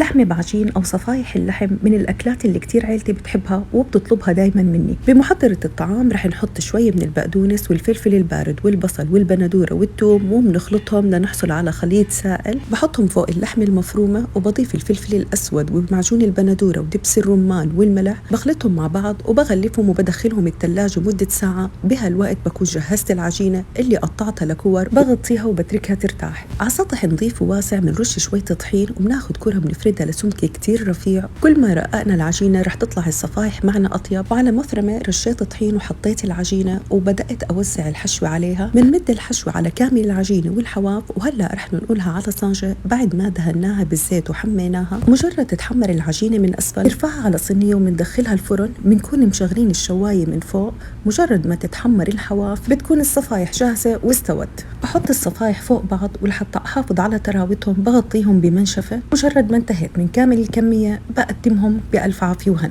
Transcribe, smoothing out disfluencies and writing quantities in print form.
اللحمة بعجين أو صفايح اللحم من الأكلات اللي كتير عيلتي بتحبها وبتطلبها دايما مني. بمحضرة الطعام رح نحط شوي من البقدونس والفلفل البارد والبصل والبندورة والثوم وبنخلطهم لنحصل على خليط سائل. بحطهم فوق اللحمة المفرومة وبضيف الفلفل الأسود ومعجون البندورة ودبس الرمان والملح، بخلطهم مع بعض وبغلفهم وبدخلهم الثلاجة مدة ساعة. بهالوقت بكون جهزت العجينة اللي قطعتها لكور، بغطيها وبتركها ترتاح. على سطح نظيف وواسع بنرش شوية طحين وبناخد كرة بنفردها لسمك كتير رفيع. كل ما رققنا العجينة رح تطلع الصفايح معنا أطيب. وعلى مفرمة رشيت طحين وحطيت العجينة وبدأت أوزع الحشو عليها. بنمد الحشو على كامل العجينة والحواف، وهلأ رح ننقلها على صاجة بعد ما دهناها بالزيت وحميناها. مجرد تتحمر العجينة من أسفل نرفعها على صينية ومندخلها الفرن. بنكون مشغلين الشواية من فوق. مجرد ما تتحمر الحواف بتكون الصفايح جاهزة واستوت. بحط الصفايح فوق بعض ولحتى أحافظ على تراوتهم بغطيهم بمنشفة. مجرد ما انتهيت من كامل الكمية بقدمهم بألف عافية وهنا.